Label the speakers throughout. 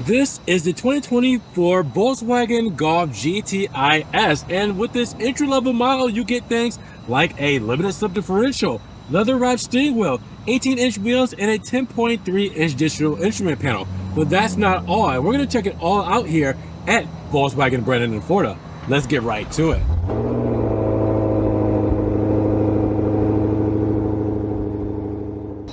Speaker 1: This is the 2024 Volkswagen Golf GTI S, and with this entry-level model, you get things like a limited slip differential, leather-wrapped steering wheel, 18-inch wheels, and a 10.3-inch digital instrument panel. But that's not all, and we're going to check it all out here at Volkswagen Brandon in Florida. Let's get right to it.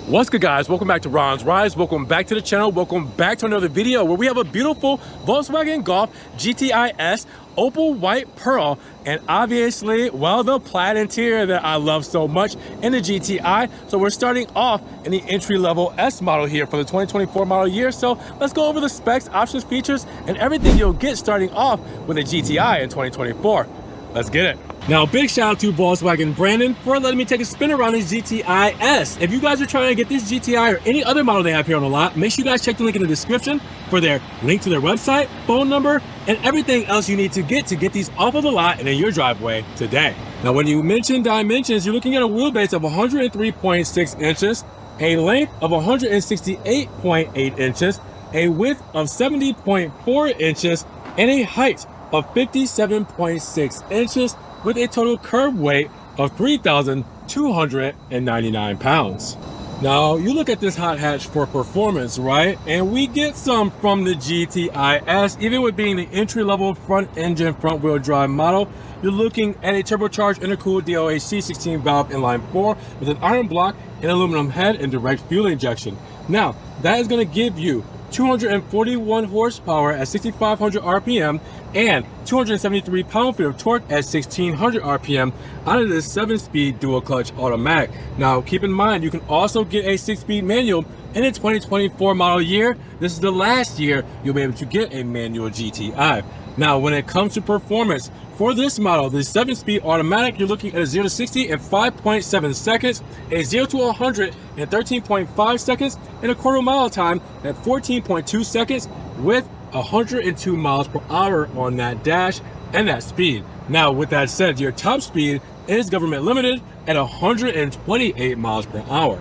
Speaker 1: What's good, guys? Welcome back to Ron's Rides. Welcome back to the channel. Welcome back to another video where we have a beautiful Volkswagen Golf GTI S Opal White Pearl, and obviously, well, the plaid interior that I love so much in the GTI. So we're starting off in the entry-level S model here for the 2024 model year. So let's go over the specs, options, features, and everything you'll get starting off with a GTI in 2024. Let's get it. Now, big shout out to Volkswagen Brandon for letting me take a spin around this GTI S. If you guys are trying to get this GTI or any other model they have here on the lot, make sure you guys check the link in the description for their link to their website, phone number, and everything else you need to get these off of the lot and in your driveway today. Now, when you mention dimensions, you're looking at a wheelbase of 103.6 inches, a length of 168.8 inches, a width of 70.4 inches, and a height of 57.6 inches, with a total curb weight of 3,299 pounds. Now, you look at this hot hatch for performance, right? And we get some from the GTI S. Even with being the entry-level front-engine, front-wheel drive model, you're looking at a turbocharged intercooled DOHC 16-valve inline 4 with an iron block and aluminum head and direct fuel injection. Now, that is going to give you 241 horsepower at 6,500 RPM and 273 pound-feet of torque at 1,600 RPM out of this 7-speed dual clutch automatic. Now, keep in mind, you can also get a 6-speed manual in the 2024 model year. This is the last year you'll be able to get a manual GTI. Now, when it comes to performance, for this model, the 7-speed automatic, you're looking at a 0 to 60 in 5.7 seconds, a 0 to 100 in 13.5 seconds, and a quarter mile time at 14.2 seconds with 102 miles per hour on that dash and that speed. Now, with that said, your top speed is government limited at 128 miles per hour.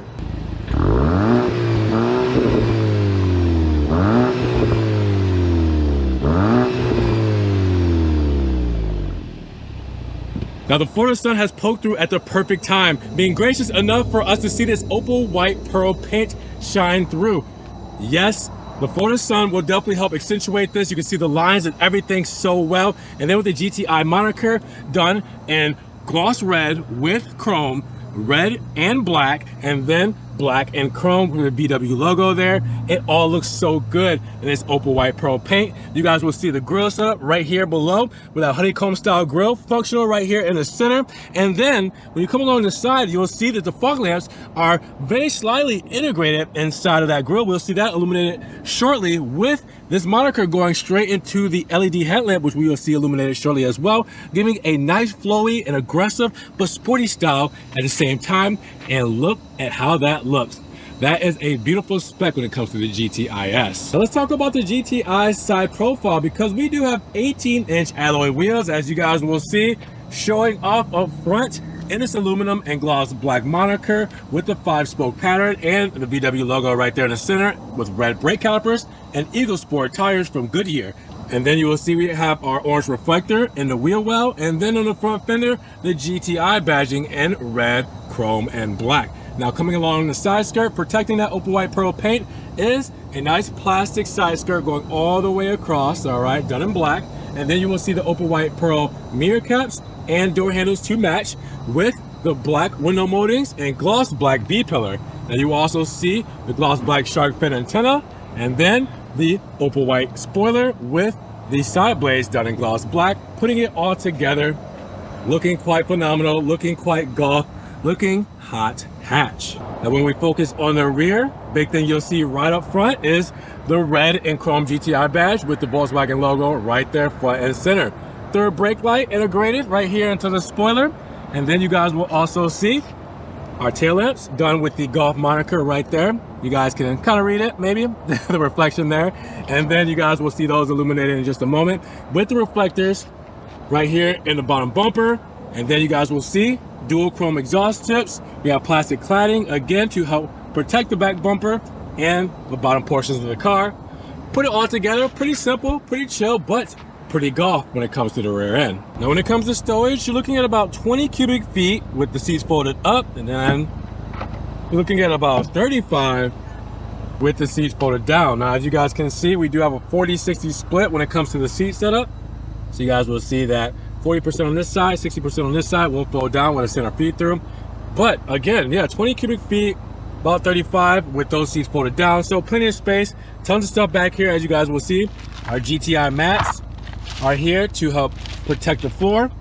Speaker 1: Now, the Florida sun has poked through at the perfect time, being gracious enough for us to see this opal white pearl paint shine through. Yes, the Florida sun will definitely help accentuate this. You can see the lines and everything so well. And then with the GTI moniker done in gloss red with chrome, red and black, and then black and chrome with the VW logo there. It all looks so good in this opal white pearl paint. You guys will see the grill setup right here below with a honeycomb style grill, functional right here in the center. And then when you come along the side, you'll see that the fog lamps are very slightly integrated inside of that grill. We'll see that illuminated shortly with this moniker going straight into the LED headlamp, which we will see illuminated shortly as well, giving a nice flowy and aggressive but sporty style at the same time. And look at how that looks. That is a beautiful spec when it comes to the GTI S. So let's talk about the GTI side profile, because we do have 18-inch alloy wheels, as you guys will see, showing off up front in this aluminum and gloss black moniker with the 5-spoke pattern and the VW logo right there in the center with red brake calipers and Eagle Sport tires from Goodyear. And then you will see we have our orange reflector in the wheel well, and then on the front fender, the GTI badging in red, chrome, and black. Now, coming along the side skirt, protecting that opal white pearl paint is a nice plastic side skirt going all the way across, all right, done in black. And then you will see the opal white pearl mirror caps and door handles to match with the black window moldings and gloss black B-pillar. Now, you will also see the gloss black shark fin antenna, and then the opal white spoiler with the side blades done in gloss black, putting it all together, looking quite phenomenal, looking quite golf, looking hot hatch. Now, when we focus on the rear, big thing you'll see right up front is the red and chrome GTI badge with the Volkswagen logo right there front and center. Third brake light integrated right here into the spoiler. And then you guys will also see our tail lamps done with the Golf moniker right there. You guys can kind of read it, maybe, the reflection there. And then you guys will see those illuminated in just a moment with the reflectors right here in the bottom bumper. And then you guys will see dual chrome exhaust tips. We have plastic cladding, again, to help protect the back bumper and the bottom portions of the car. Put it all together, pretty simple, pretty chill, but pretty golf when it comes to the rear end. Now when it comes to stowage, you're looking at about 20 cubic feet with the seats folded up, and then you're looking at about 35 with the seats folded down. Now, as you guys can see, we do have a 40-60 split when it comes to the seat setup. So you guys will see that 40% on this side, 60% on this side will fold down when I send our feet through. But again, yeah, 20 cubic feet, about 35 with those seats folded down. So plenty of space, tons of stuff back here. As you guys will see, our GTI mats are here to help protect the floor.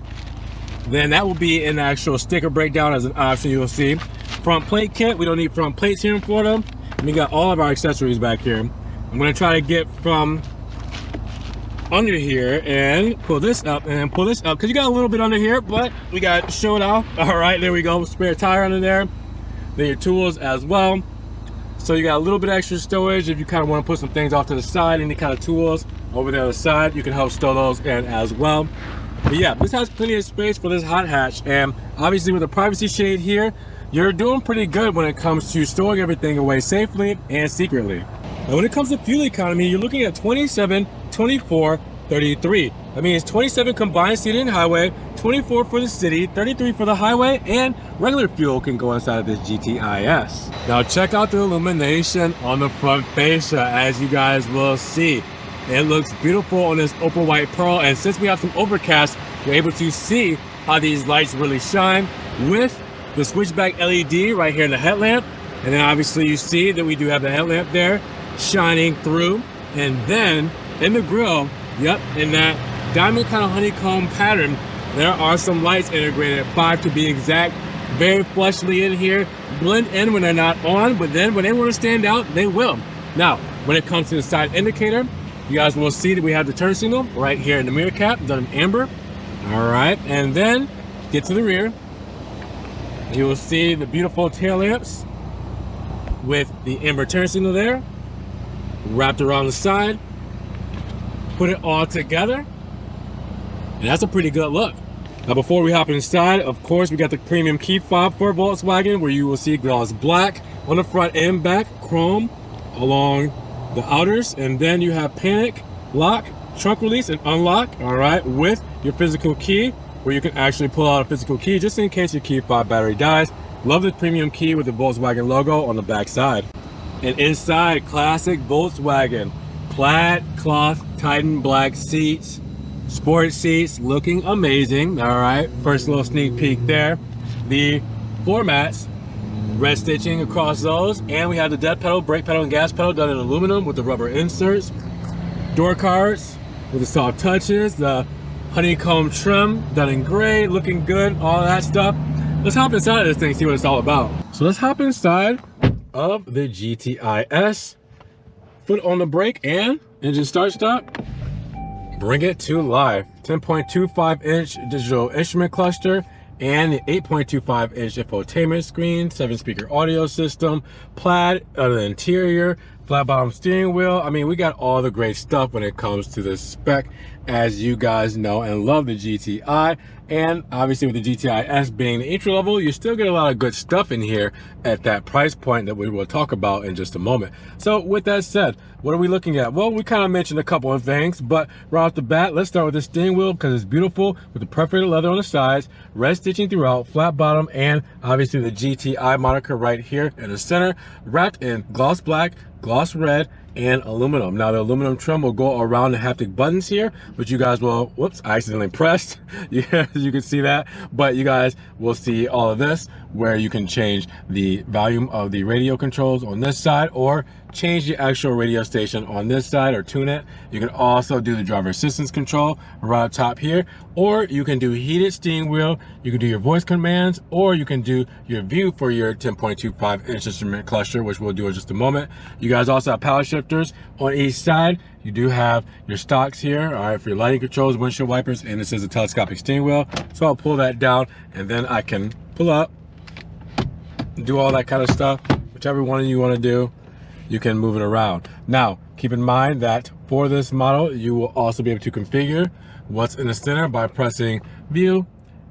Speaker 1: Then that will be an actual sticker breakdown as an option. You will see front plate kit. We don't need front plates here in Florida. And we got all of our accessories back here. I'm going to try to get from under here and pull this up and pull this up because you got a little bit under here, but we got showed off. All right, there we go. Spare tire under there. Then your tools as well. So you got a little bit extra storage if you kind of want to put some things off to the side. Any kind of tools over there on the side, you can help stow those in as well. But yeah, this has plenty of space for this hot hatch, and obviously with the privacy shade here, you're doing pretty good when it comes to storing everything away safely and secretly. Now when it comes to fuel economy, you're looking at 27, 24, 33. That means 27 combined city and highway, 24 for the city, 33 for the highway, and regular fuel can go inside of this GTIS. Now check out the illumination on the front fascia, as you guys will see. It looks beautiful on this Opal white pearl, and since we have some overcast, we're able to see how these lights really shine with the switchback LED right here in the headlamp. And then obviously you see that we do have the headlamp there shining through. And then in the grille, yep, in that diamond kind of honeycomb pattern, there are some lights integrated, 5 to be exact, very fleshly in here, blend in when they're not on, but then when they want to stand out, they will. Now, when it comes to the side indicator, you guys will see that we have the turn signal right here in the mirror cap, done in amber. All right, and then get to the rear. You will see the beautiful tail lamps with the amber turn signal there, wrapped around the side. Put it all together, and that's a pretty good look. Now before we hop inside, of course, we got the premium key fob for Volkswagen, where you will see gloss black on the front and back, chrome along the outers, and then you have panic, lock, trunk release, and unlock, all right, with your physical key, where you can actually pull out a physical key just in case your key fob battery dies. Love this premium key with the Volkswagen logo on the back side. And inside, classic Volkswagen, plaid cloth Titan black seats, sport seats, looking amazing. All right, first little sneak peek there. The floor mats, red stitching across those, and we have the dead pedal, brake pedal, and gas pedal done in aluminum with the rubber inserts. Door cards with the soft touches, the honeycomb trim done in gray, looking good, all that stuff. Let's hop inside of this thing, see what it's all about. So let's hop inside of the GTIS. Foot on the brake and engine start stop. Bring it to life. 10.25 inch digital instrument cluster and the 8.25 inch infotainment screen, 7-speaker audio system, plaid on the interior, flat bottom steering wheel. I mean, we got all the great stuff when it comes to this spec, as you guys know and love the GTI. And obviously with the GTIS being the entry level, you still get a lot of good stuff in here at that price point that we will talk about in just a moment. So with that said, what are we looking at? Well, we kind of mentioned a couple of things, but right off the bat, let's start with the steering wheel because it's beautiful with the perforated leather on the sides, red stitching throughout, flat bottom, and obviously the GTI moniker right here in the center, wrapped in gloss black, gloss red, and aluminum. Now the aluminum trim will go around the haptic buttons here, which you guys will, whoops, I accidentally pressed. Yeah, you can see that, but you guys will see all of this where you can change the volume of the radio controls on this side or change the actual radio station on this side or tune it. You can also do the driver assistance control right up top here, or you can do heated steering wheel, you can do your voice commands, or you can do your view for your 10.25 inch instrument cluster, which we'll do in just a moment. You guys also have power shifters on each side. You do have your stocks here, all right, for your lighting controls, windshield wipers, and this is a telescopic steering wheel. So I'll pull that down and then I can pull up, do all that kind of stuff. Whichever one you want to do, you can move it around. Now, keep in mind that for this model, you will also be able to configure what's in the center by pressing view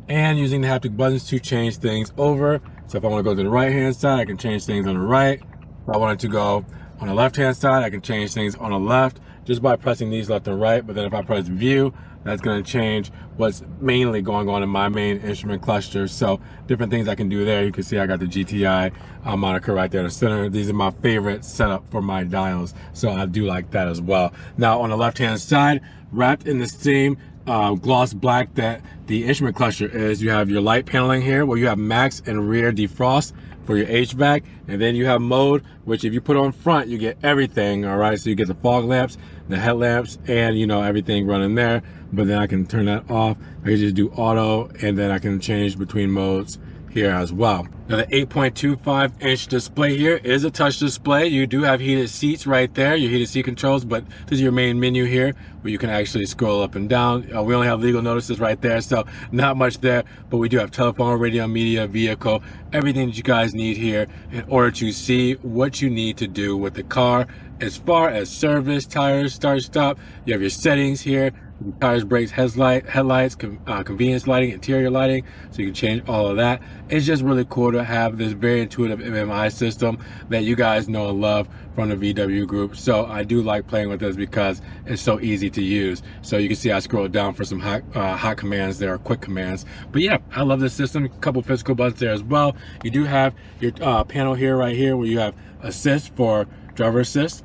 Speaker 1: and using the haptic buttons to change things over. So if I want to go to the right hand side, I can change things on the right. If I wanted to go on the left hand side, I can change things on the left. just by pressing these left and right. But then if I press view, that's going to change what's mainly going on in my main instrument cluster. So different things I can do there. You can see I got the GTI moniker right there in the center. These are my favorite setup for my dials, so I do like that as well. Now on the left hand side, wrapped in the same gloss black that the instrument cluster is, you have your light paneling here where you have max and rear defrost for your HVAC, and then you have mode, which if you put on front, you get everything. All right, so you get the fog lamps, the headlamps, and you know, everything running there. But then I can turn that off. I can just do auto, and then I can change between modes here as well. Now the 8.25 inch display here is a touch display. You do have heated seats right there, your heated seat controls, but this is your main menu here where you can actually scroll up and down. We only have legal notices right there, so not much there, but we do have telephone, radio, media, vehicle, everything that you guys need here in order to see what you need to do with the car as far as service, tires, start, stop. You have your settings here. Tires, brakes, headlights, convenience lighting, interior lighting, so you can change all of that. It's just really cool to have this very intuitive MMI system that you guys know and love from the VW group. So I do like playing with this because it's so easy to use. So you can see I scrolled down for some hot commands there, or quick commands. But yeah, I love this system. A couple physical buttons there as well. You do have your panel here, right here, where you have assist for driver assist,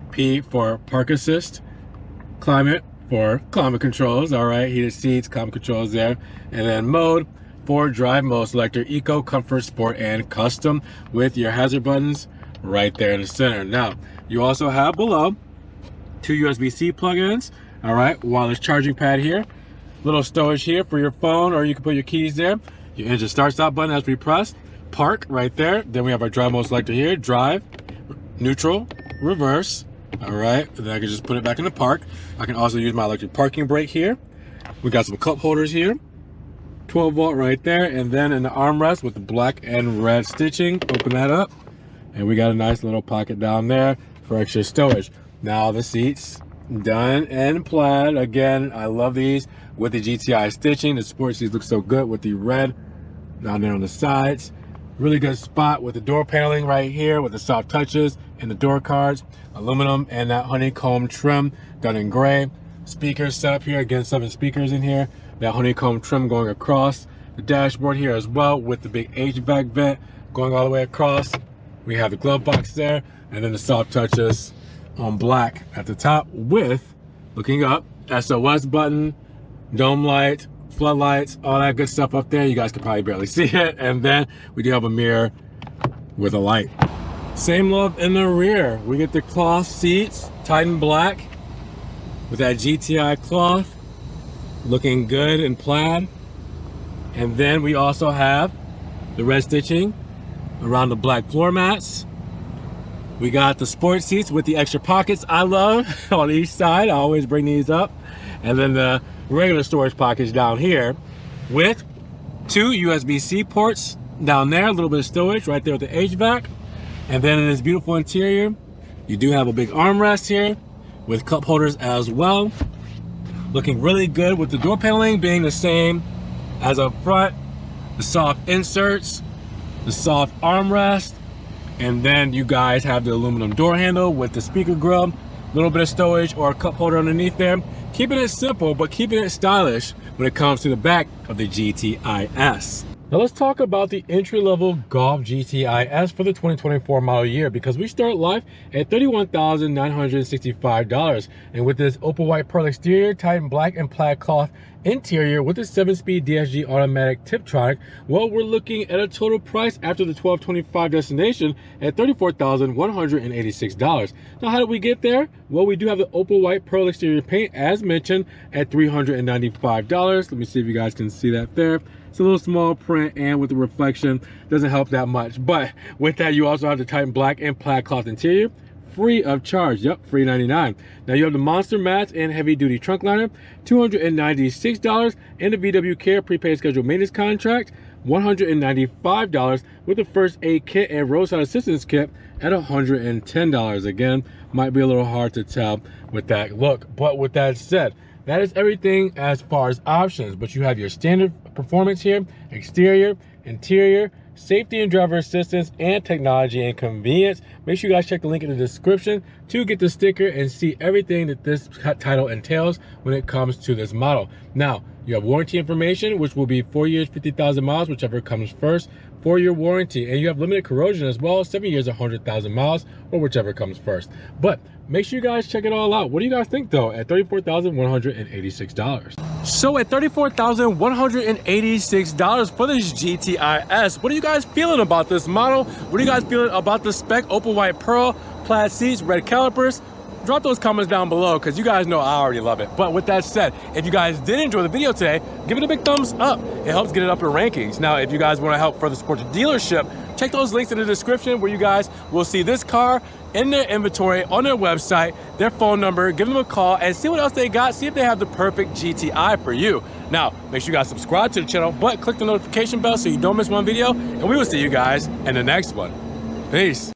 Speaker 1: P for park assist, climate for climate controls, all right, heated seats, climate controls there, and then mode for drive mode selector, eco, comfort, sport, and custom, with your hazard buttons right there in the center. Now, you also have below 2 USB-C plugins, all right, wireless charging pad here, little storage here for your phone, or you can put your keys there, your engine start stop button as we press, park right there, then we have our drive mode selector here, drive, neutral, reverse. All right, and then I can just put it back in the park. I can also use my electric parking brake here. We got some cup holders here, 12 volt right there, and then in the armrest with the black and red stitching, open that up, and we got a nice little pocket down there for extra storage. Now the seats, done in plaid. Again, I love these with the GTI stitching. The sport seats look so good with the red down there on the sides. Really good spot with the door paneling right here with the soft touches and the door cards, aluminum, and that honeycomb trim done in gray. Speakers set up here, again 7 speakers in here, that honeycomb trim going across the dashboard here as well with the big HVAC vent going all the way across. We have the glove box there, and then the soft touches on black at the top with, looking up, SOS button, dome light, floodlights, all that good stuff up there. You guys can probably barely see it. And then we do have a mirror with a light. Same love in the rear. We get the cloth seats, Titan black with that GTI cloth, looking good in plaid. And then we also have the red stitching around the black floor mats. We got the sport seats with the extra pockets I love on each side. I always bring these up. And then the regular storage pockets down here with 2 USB-C ports down there, a little bit of storage right there with the HVAC. And then in this beautiful interior, you do have a big armrest here with cup holders as well. Looking really good with the door paneling being the same as up front, the soft inserts, the soft armrest, and then you guys have the aluminum door handle with the speaker grille, a little bit of storage or a cup holder underneath there. Keeping it simple, but keeping it stylish when it comes to the back of the GTI-S. Now let's talk about the entry-level Golf GTI-S for the 2024 model year, because we start live at $31,965. And with this opal white pearl exterior, Titan black and plaid cloth interior with a 7-speed DSG automatic Tiptronic, well, we're looking at a total price after the $1,225 destination at $34,186. Now, how did we get there? Well, we do have the opal white pearl exterior paint, as mentioned, at $395. Let me see if you guys can see that there. It's a little small print, and with the reflection, doesn't help that much. But with that, you also have the Titan black and plaid cloth interior, free of charge. Yep, free $99. Now you have the monster mats and heavy duty trunk liner, $296, and the VW Care prepaid scheduled maintenance contract, $195, with the first aid kit and roadside assistance kit at $110. Again, might be a little hard to tell with that look, but with that said, that is everything as far as options. But you have your standard performance here, exterior, interior, safety and driver assistance and technology and convenience. Make sure you guys check the link in the description to get the sticker and see everything that this title entails when it comes to this model. Now, you have warranty information, which will be 4 years, 50,000 miles, whichever comes first, 4-year warranty. And you have limited corrosion as well, 7 years, 100,000 miles, or whichever comes first. But make sure you guys check it all out. What do you guys think though at $34,186? So at $34,186 for this GTI S, what are you guys feeling about this model? What are you guys feeling about the spec? Opal white pearl, plaid seats, red calipers? Drop those comments down below because you guys know I already love it. But with that said, if you guys did enjoy the video today, give it a big thumbs up. It helps get it up in rankings. Now, if you guys want to help further support the dealership, check those links in the description where you guys will see this car in their inventory on their website, their phone number, give them a call and see what else they got. See if they have the perfect GTI for you. Now, make sure you guys subscribe to the channel, but click the notification bell so you don't miss one video, and we will see you guys in the next one. Peace.